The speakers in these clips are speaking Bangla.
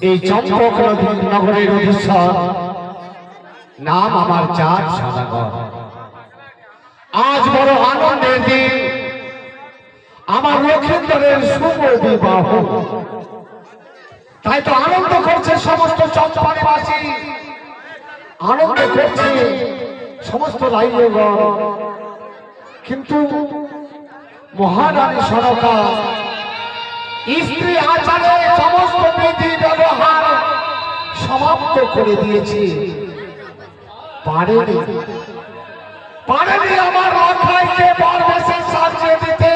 এই চম্পক নগরের অধীশ্বর নাম আমার চাঁদ সদাগর। আজ বড় আনন্দের দিন, আমার লক্ষিন্দরের শুভ বিবাহ। তাই তো আনন্দ করছে সমস্ত চম্পাবাসী, আনন্দ করছে সমস্ত রাইজগণ। কিন্তু মহারানী সরকার স্ত্রী আচারে সমস্ত বিধি ব্যবহার সমাপ্ত করে দিয়েছে। পারেনি আমার লখাইকে বরবেশে সাজিয়ে দিতে,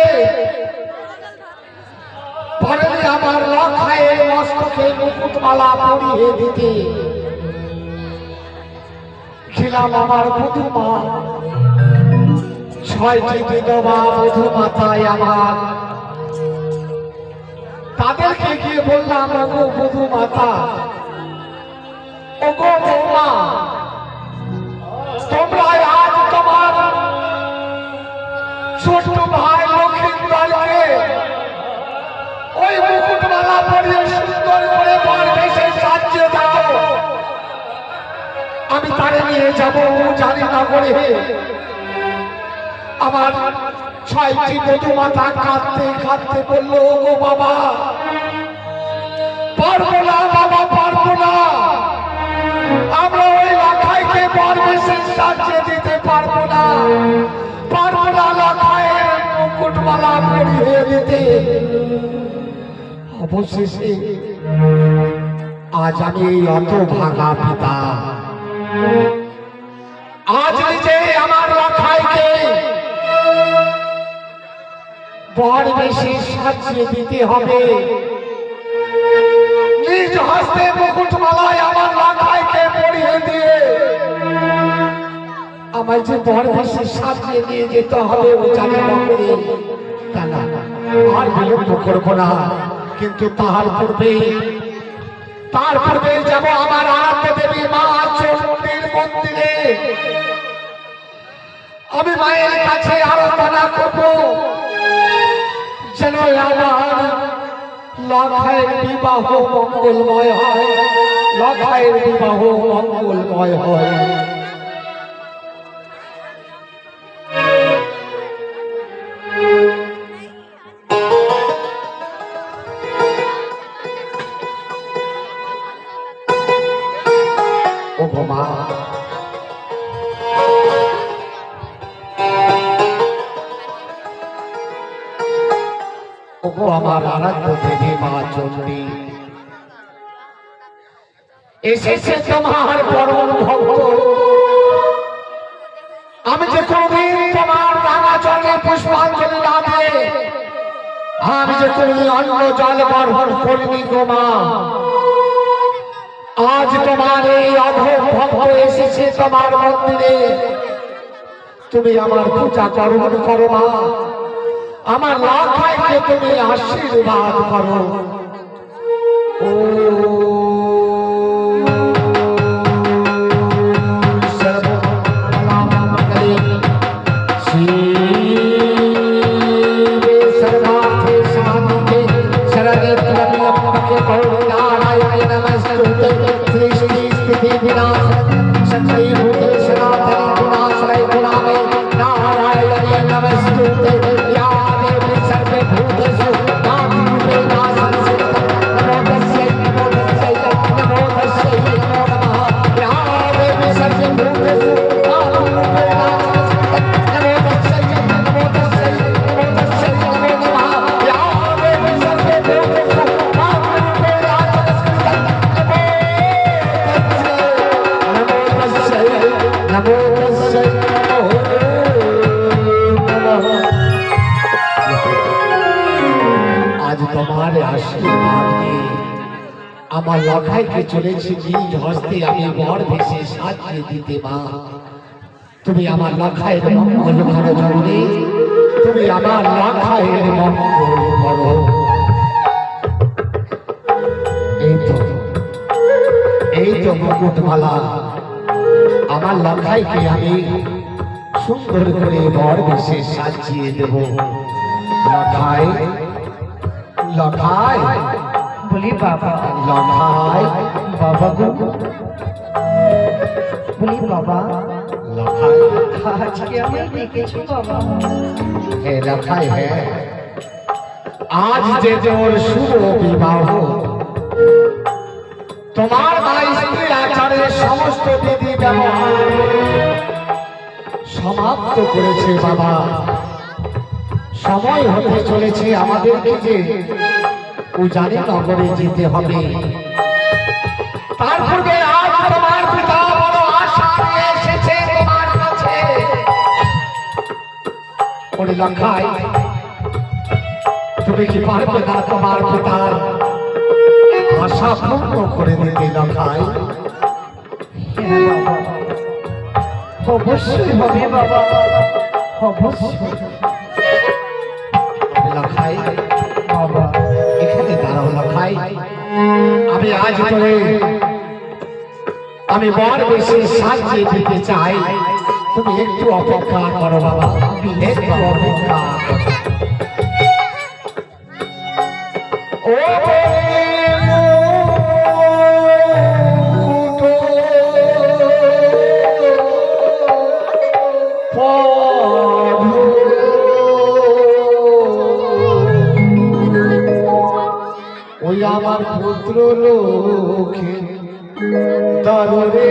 পারেনি আমার লখাইয়ের মস্তকে মুকুটমালা পরিয়ে দিতে। ছিলাম আমার বধূমা, 6টি বিধবা বধূমাতায় আমার। তাদেরকে গিয়ে বললাম, ওগো বধূমাতা, ওগো বৌমা, তোমরা আজ তোমার ছোট ভাই লক্ষিন্দরকে ওই মুকুটমালা পরিয়ে সুন্দর করে বরবেশে সাজিয়ে দাও। আমি তারে নিয়ে যাবো জানি না করে। আমার 6টি বধূমাতা কাঁদতে কাঁদতে বললো, ওগো বাবা, পারবো না বাবা, পারবো না, আমরা ওই লখাইকে বরবেশে সাজিয়ে দিতে পারবো না, পারবো না লখাইয়ের মুকুটমালা পরিয়ে দিতে। অবশেষে আজ আমি এই অত ভাঙা পিতা, আজ নিজে আমার লখাইকে বরবেশে সাজিয়ে দিতে হবে। নিজ হস্তে মুকুটমালায় আমার লখাইকে পরিয়ে দিয়ে আমায় যে বরবেশে সাজিয়ে নিয়ে যেতে হবে ও জানি না করে। আর বিলম্ব করবো না, কিন্তু তার পূর্বে যাব আমার আরাধ্য দেবী মা চণ্ডীর মন্দিরে। আমি মায়ের কাছে আরাধনা করব যেন আমার লখাইয়ের বিবাহ মঙ্গলময় হয়, লখাইয়ের বিবাহ মঙ্গলময় হয়। ও মা, ওগো আমার আরাধ্য দেবী মা চণ্ডী, এসেছে তোমার পরম ভক্ত। আমি যে কোনদিন তোমার রাঙা চরণে পুষ্পাঞ্জলি না দিয়ে, আমি যে কোনদিন অন্ন জল বর্ষণ করিনি গো মা, আজ তোমার এই অধম ভক্ত এসেছে তোমার মন্দিরে। তুমি আমার পূজা করুন করো মা, আমার লখাইকে তুমি আশীর্বাদ করো। ও আমার লখাইকে চলেছি নিজ হস্তে আমি বরবেশে সাজিয়ে দিতে মা। তুমি আমার লখাইয়ের মঙ্গল করো জননী, তুমি আমার লখাইয়ের মঙ্গল করো। এই তো মুকুটমালা, আমার লখাইকে আমি সুন্দর করে বরবেশে সাজিয়ে দেব। লখাই, লখাই, বলি বাবা লখাই বাবা গো বলি বাবা লখাই আজকে আমায় ডেকেছো বাবা হে লখাই হে আজ যে তোর শুভ বিবাহ তোমার ভাই স্ত্রী আচারের সমস্ত বিধি ব্যবহার সমাপ্ত করেছে বাবা সময় হতে চলেছে আমাদেরকে যে উজানি নগরে যেতে হবে তার পূর্বে আজ তোমার পিতা বড় আশা নিয়ে এসেছে তোমার কাছে ওরে লখাই তুমি কি পারবে না তোমার পিতার আশা পূর্ণ করে দিতে লখাই হ্যাঁ বাবা অবশ্যই হবে বাবা অবশ্যই লখাই বাবা এখানে দাঁড়াও লখাই আমি আজ তোরে আমি বর বেশি সাজিয়ে দিতে চাই তুমি একটু অপেক্ষা করো বাবা একটু অপেক্ষা করো। ও ওই আমার পুত্র লোকে তরে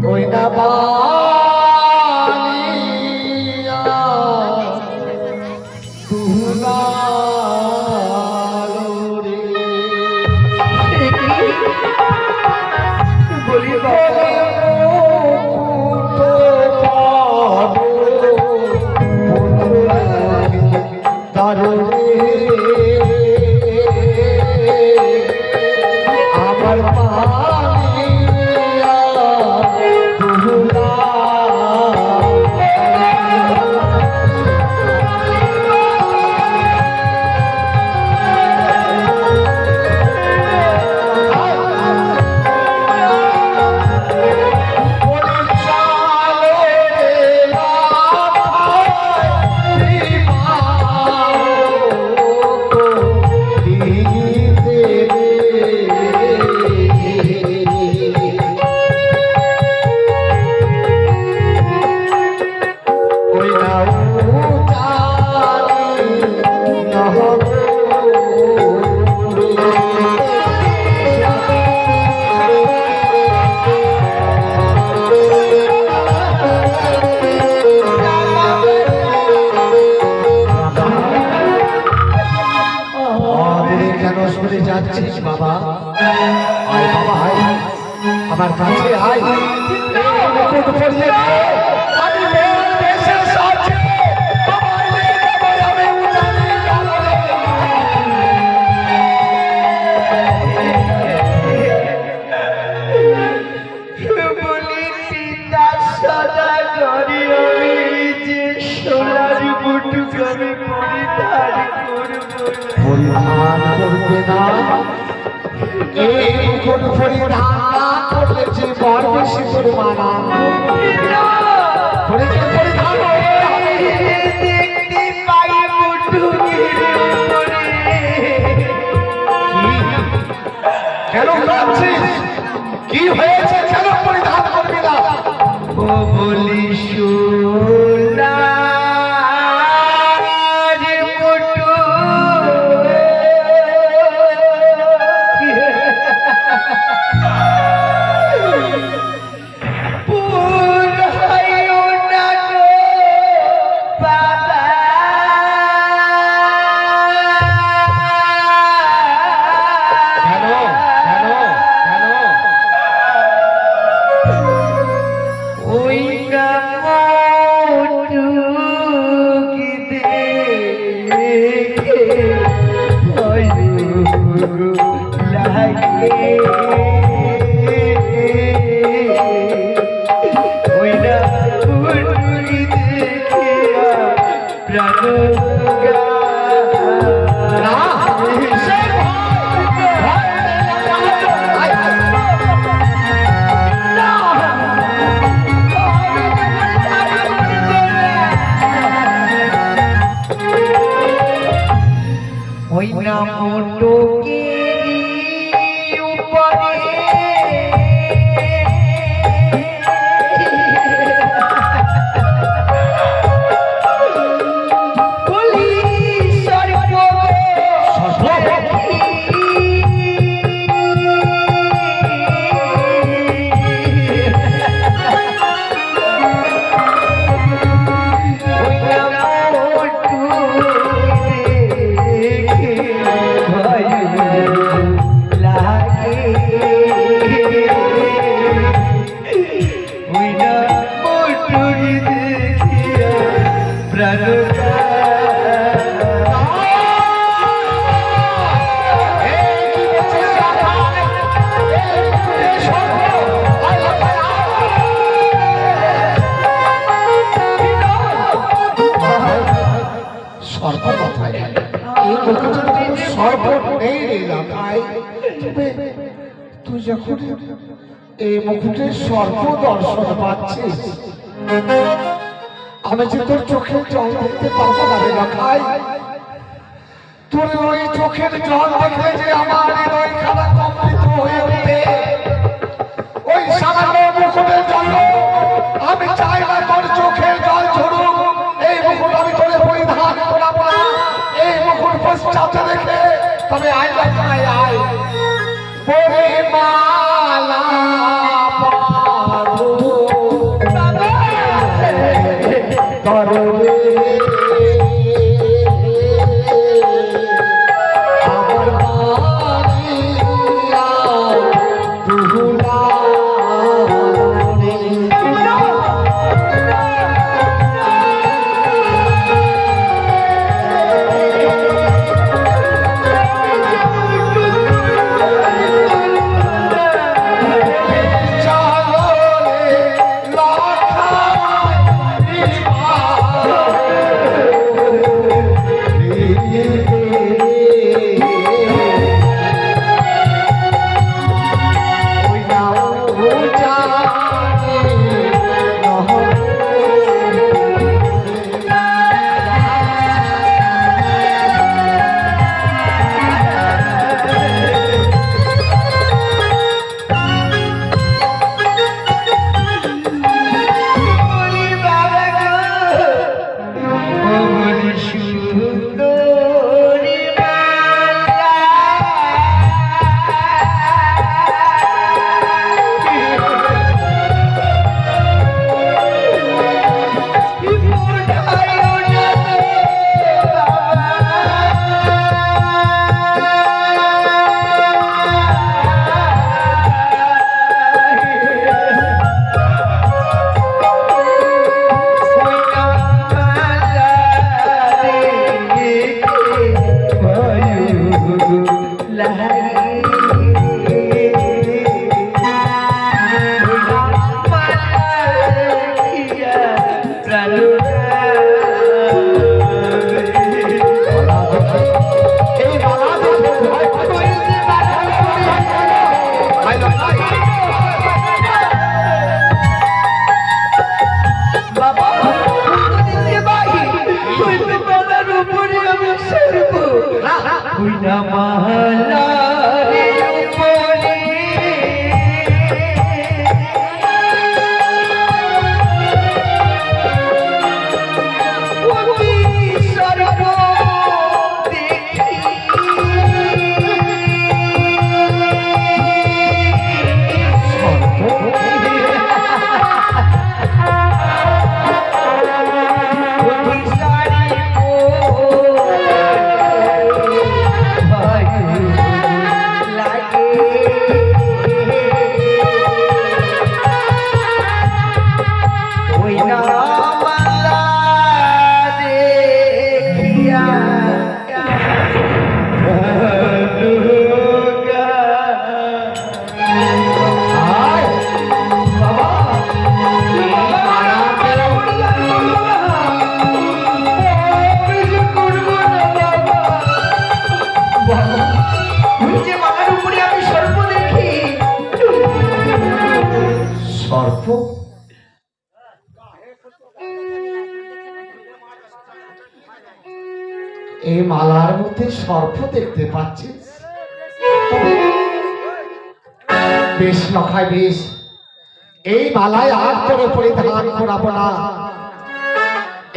ওই না বালিয়া দুলালো রে বলি বাবা আমার পানিয়া দুলা যাচ্ছিস বাবা আয় বাবা আয় আমার কাছে আয় মুকুট পরিয়ে দে আমি বল দেশে সাথে তোমায় নিয়ে যাবো আমি উজানি নগরে বলি পিতা সদা করি আমি যে সোনার বুটুক আমি পরিধান করবো পরিধান করবে না এই মুকুট পরিধান না করলে যে বড় বেশি তোর মানা পরিধান দেখতে পাই বুটুকের উপরে কেন কাঁদছিস কি হয়েছে কেন পরিধান করবি না ও বলি সোনার বুটুক পুরাইও না গো বাবা কেন কেন কেন ওই কামটুক দেখে লাগে ওই না পুটুকি দেখিয়া প্রাণ না সে ভয় আয় মোটকের উপরে তুই যখন এই মুকুটের সর্প দর্শন পাচ্ছিস, আমি যে তোর চোখের জল দেখতে পারবো না রে লখাই। তোর ওই চোখের জল দেখলে যে আমার হৃদয় খানা কম্পিত হয়ে উঠে, ওই সামান্য মুকুটের জন্য আমি চাই না তোর চোখের জল ঝরুক। এই মুকুট আমি তোরে পরিধান করাবো না। এই মুকুট পশ্চাতে রেখে তবে আয় লখাই আয়। পরিমালা পাবো তরবে আমার বাড়িয়া দুহুলা এই মালার মধ্যে সর্প দেখতে পাচ্ছিস? বেশ লখাই বেশ, এই মালায় আর তোর পরিধান করাবো না,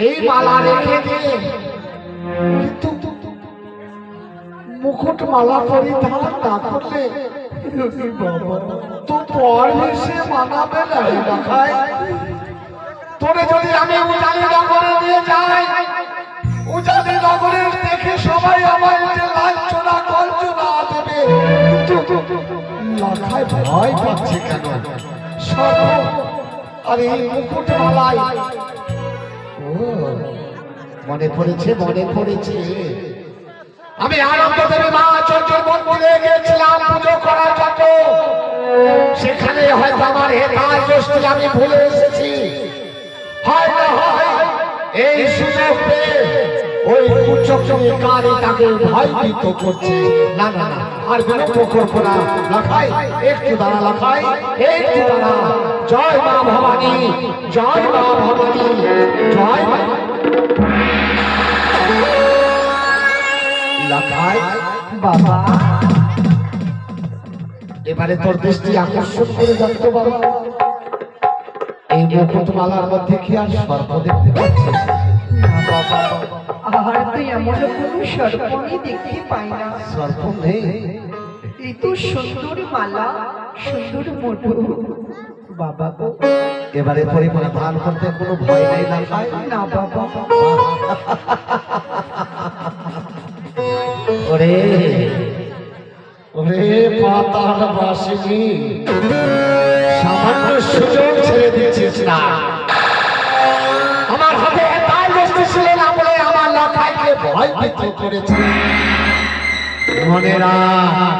এই মালা রেখে দে। কিন্তু মুকুট মালা পরিধান না করলে তো পর সে মানাবে না রে লখাই। তোরে যদি আমি উজানি নগরে নিয়ে যাই, উজানি নগরে দেখে সবাই আমার লাঞ্ছনা গঞ্জনা দেবে, কিন্তু লখাই ভয় পাচ্ছে কেন? সর্ব আর এই মুকুট মালায়। ও মনে পড়েছে, মনে পড়েছে, আমি আনন্দ দেবী মা চন্দ্রের মন্দিরে গিয়েছিলাম পুজো করার জন্য। সেখানে হয়তো আমার হেতার দোষটি আমি ভুলে এসেছি। হয়তো হয় এই সুযোগ পেয়ে ওই কুচক্রী কানে তাকে ভয়ভীত করছে। না না না, আর বিলম্ব করবো না। লখাই একটু দাঁড়া, লখাই একটু দাঁড়া। জয় মা ভবানী, জয় মা ভবানী, জয় মা। লখাই বাবা, এবারে তোর দৃষ্টি আকর্ষণ করে যাচ্ছে বাবা। এই মুকুট মালার মধ্যে কি আর সর্প দেখতে পাচ্ছিস? আর তো এমন কোনো সর্পই দেখতে পাই না। সর্প নেই, এই তো সুন্দর মালা, সুন্দর মোটু বাবা গো। এবারে পরিধান করতে কোনো ভয় নেই লখাই? না বাবা। ওরে ওরে পাতাল বাসিনী, সামান্য সুযোগ ছেড়ে দিচ্ছিস না। আমার হাতে তাই বসতে ছিল না বলে আমার লখাইকে ভয়ভীত করেছে। মনে রাখ,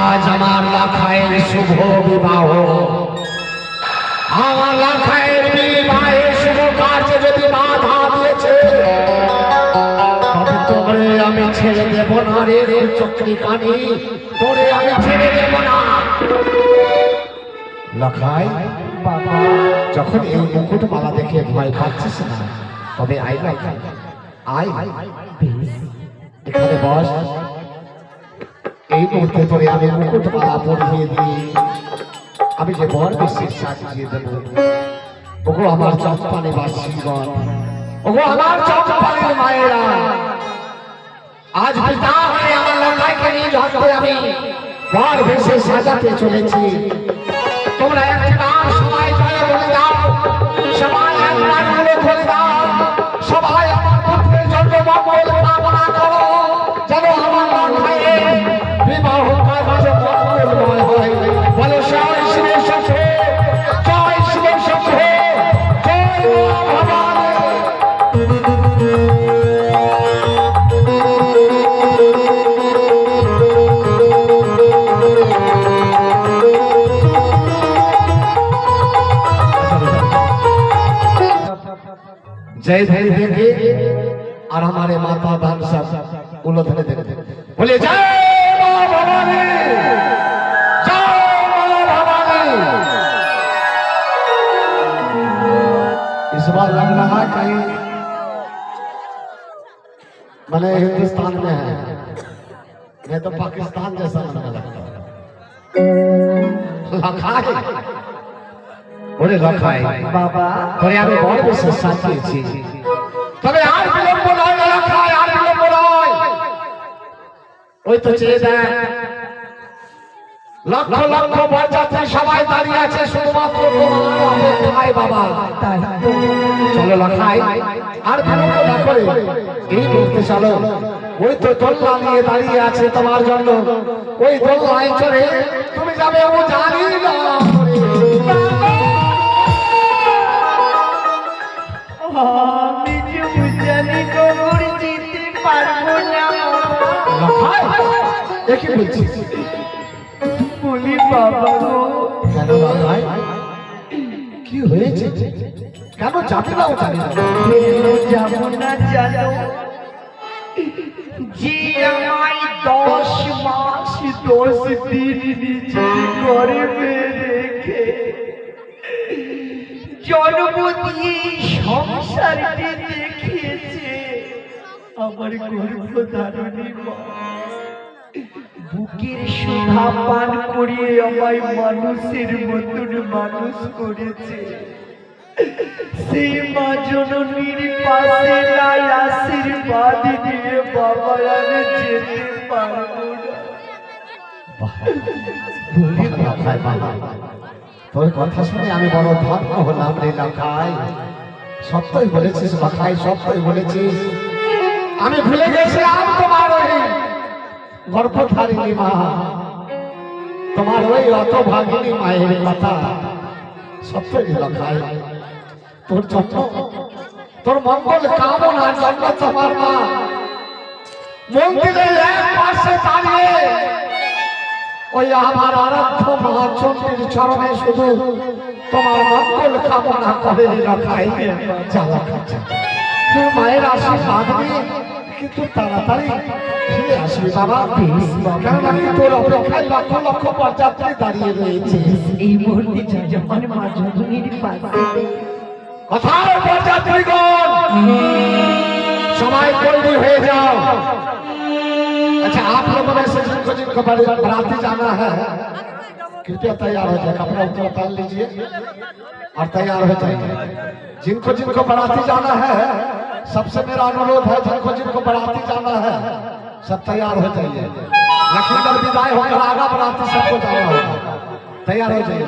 আজ আমার লখাইয়ের শুভ বিবাহ। আমার লখাইয়ের বিবাহের শুভ কার্যে যদি বাধা দিয়েছে, তবে তোরে আমি ছেড়ে দেব না রে চক্রী কানি, তোরে আমি ছেড়ে দেব না। লখাই বাবা, যখন এই মুকুট মালা দেখে ভয় পাচ্ছিস না, তবে আয় লখাই, আয় এখানে বস। এই মুহূর্তে তোরে আমি মুকুট মালা পরিয়ে দিই। আমি যে বর বেশি সাজিয়ে দেব। ওগো আমার চম্পানে বাসীগণ, ওগো আমার চম্পানের মায়েরা, আজ পিতা হয়ে আমার লখাইকে নিয়ে হস্তে আমি বর বেশি সাজাতে চলেছি। তোমরা একবার সবাই জয় বলে দাও, সবাই একবার বলে বলে দাও, সবাই আমার পুত্রের জন্য মঙ্গল কামনা করো, যেন আমার লখাইয়ের বিবাহ কার্য মঙ্গলময় হয়। বলো জয় শিবের সাথে, জয় শিবের সাথে, জয় মা ভবানী। जय धैर्य देंगे और हमारे माता बहन सब उलझने देंगे। बोले जय मां भवानी, जय मां भवानी। इस बार लग रहा है कहीं मैंने हिंदुस्तान में है, मैं तो पाकिस्तान जैसा लगने लगता है। लखाई ওরে লখাই বাবা, তোরে আমি বড় বেশি সাজিয়েছি, তবে আর বিলম্ব নয় লখাই, আর বিলম্ব নয়। ওই তো চেয়ে দেখ, লক্ষ লক্ষ বরযাত্রী সবাই দাঁড়িয়ে আছে শুধুমাত্র তোমার অপেক্ষায় বাবা। তাই তো। চলো লখাই, আর বিলম্ব না করে এই মুহূর্তে চলো। ওই তো দোলনা নিয়ে দাঁড়িয়ে আছে তোমার জন্য, ওই দোলনায় চড়ে তুমি যাবে ও জানি না। আমি যে উজানি নগর যেতে পারবো না লখাই এ কি বলছিস? বলি বাবা গো। কেন লখাই, কি হয়েছে? কেন যাবে না ও জানি না? যাব না জানো, যে আমায় 10 মাস 10 দিন নিজের ঘরে রেখে জন্ম দিয়ে সংসারটি দেখিয়েছে, আমার গর্ভধারণী মা বুকের সুধা পান করিয়ে আমায় মানুষের মতন মানুষ করেছে। সেই মা জননীর পাশে নাই আশীর্বাদ দিয়ে বাবা আমি যেতে পারবো না। তোর কথা শুনে আমি বড় ধন্য হলাম রে লাখাই। সত্যই বলেছিস লাখাই, সত্যই বলেছিস। আমি ভুলে গেছিলাম তোমার ওই গর্ভধারিণী মা, তোমার ওই অতভাগিনী মায়ের কথা। সত্যই লাখাই, তোর জন্য, তোর মঙ্গল কামনার জন্য তোমার মা মন্দিরে এক পাশে দাঁড়িয়ে ওই আমার আরাধ্য মা চণ্ডীর চরণে শুধু তোমার মঙ্গল কামনা করে রাখাই। জ্বালা খাচ্ছে তোর মায়ের আশীর্বাদ নিয়ে কিন্তু তাড়াতাড়ি ফিরে আসবি বাবা, কারণ আমি তোর অপেক্ষায় লক্ষ লক্ষ পর্যাপ্তি দাঁড়িয়ে রয়েছে। এই মুহূর্তে যখন মা জননীর পাশে কোথায় পর্যাপ্তিগণ, সবাই তৈরি হয়ে যাও। अच्छा आप लोगों में से जिनको बराती जाना है कृपया तैयार हो जाए, कपड़ा उपड़ा पहन लीजिए और तैयार हो जाइए। जिनको जिनको बराती जाना है सबसे मेरा अनुरोध है, जिनको जिनको बराती जाना है सब तैयार हो जाइए। लखीमपुर विदाई होकर आगा बराती सबको जाना होगा, तैयार हो जाइए।